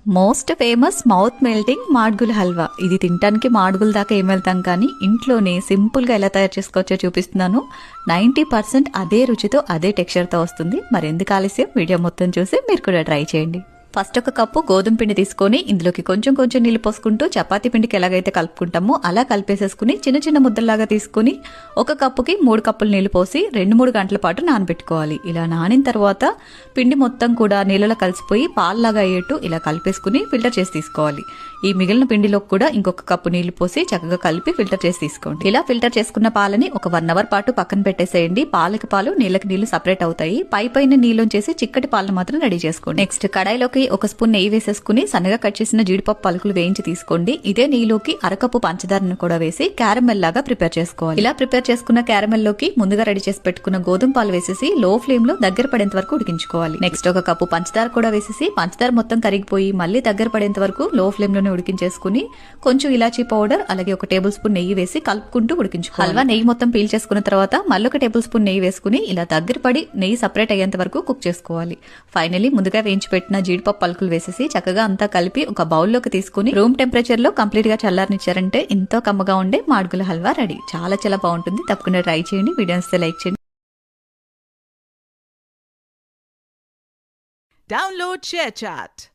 Most famous mouth melting Madgul halwa. ఇది తినడానికి మాడ్గుల దాకా ఏం వెళ్తాం కానీ ఇంట్లోనే సింపుల్గా ఎలా తయారు చేసుకోవచ్చో చూపిస్తున్నాను. 90% అదే రుచితో అదే టెక్స్చర్తో వస్తుంది. మరి ఎందుకు ఆలస్యం, వీడియో మొత్తం చూసి మీరు కూడా ట్రై చేయండి. ఫస్ట్ ఒక కప్పు గోధుమ పిండి తీసుకొని ఇందులోకి కొంచెం కొంచెం నీళ్ళు పోసుకుంటూ చపాతీ పిండికి ఎలాగైతే కలుపుకుంటామో అలా కలిపేసేసుకుని చిన్న చిన్న ముద్దల్లాగా తీసుకుని ఒక కప్పుకి 3 కప్పులు నీళ్లు పోసి 2-3 గంటల పాటు నానబెట్టుకోవాలి. ఇలా నానిన తర్వాత పిండి మొత్తం కూడా నీళ్ళలో కలిసిపోయి పాల్లాగా అయ్యేట్టు ఇలా కలిపేసుకుని ఫిల్టర్ చేసి తీసుకోవాలి. ఈ మిగిలిన పిండిలోకి కూడా ఇంకొక కప్పు నీళ్లు పోసి చక్కగా కలిపి ఫిల్టర్ చేసి తీసుకోండి. ఇలా ఫిల్టర్ చేసుకున్న పాలని ఒక 1 అవర్ పాటు పక్కన పెట్టేసేయండి. పాలకి పాలు నీళ్ళకి నీళ్లు సపరేట్ అవుతాయి. పైన నీళ్ళొంచేసి చిక్కటి పాలను మాత్రం రెడీ చేసుకోండి. నెక్స్ట్ కడాయిలోకి 1 స్పూన్ నెయ్యి వేసేసుకుని సన్నగా కట్ చేసిన జీడిపప్పు పలుకులు వేయించి తీసుకోండి. ఇదే నెయ్యిలోకి అరకప్పు పంచదారను కూడా వేసి క్యారమెల్ లాగా ప్రిపేర్ చేసుకోవాలి. ఇలా ప్రిపేర్ చేసుకున్న క్యారమెల్ లోకి ముందుగా రెడీ చేసి పెట్టుకున్న గోధుమ పాలు వేసేసి లో ఫ్లేమ్ లో దగ్గర పడేంత వరకు ఉడికించుకోవాలి. నెక్స్ట్ ఒక కప్పు పంచదార కూడా వేసేసి పంచదార మొత్తం కరిగిపోయి మళ్ళీ దగ్గర పడేంత వరకు లో ఫ్లేమ్ లోనే ఉడికించేసుకుని కొంచెం ఇలాచీ పౌడర్ అలాగే 1 టేబుల్ స్పూన్ నెయ్యి వేసి కలుపుకుంటూ ఉడికించుకోవాలి. హల్వా నెయ్యి మొత్తం పీల్ చేసుకున్న తర్వాత మళ్ళీ 1 టేబుల్ స్పూన్ నెయ్యి వేసుకుని ఇలా దగ్గర పడి నెయ్యి సపరేట్ అయ్యేంత వరకు కుక్ చేసుకోవాలి. ఫైనలీ ముందుగా వేయించి పెట్టిన జీడిపప్పు పలుకులు వేసేసి చక్కగా అంతా కలిపి ఒక బౌల్లోకి తీసుకుని రూమ్ టెంపరేచర్ లో కంప్లీట్ గా చల్లారనిచ్చారంటే ఎంతో కమ్మగా ఉండే మాడ్గుల హల్వా రెడీ. చాలా చాలా బాగుంటుంది. తప్పకుండా ట్రై చేయండి. వీడియో నచ్చితే లైక్ చేయండి. Download ShareChat.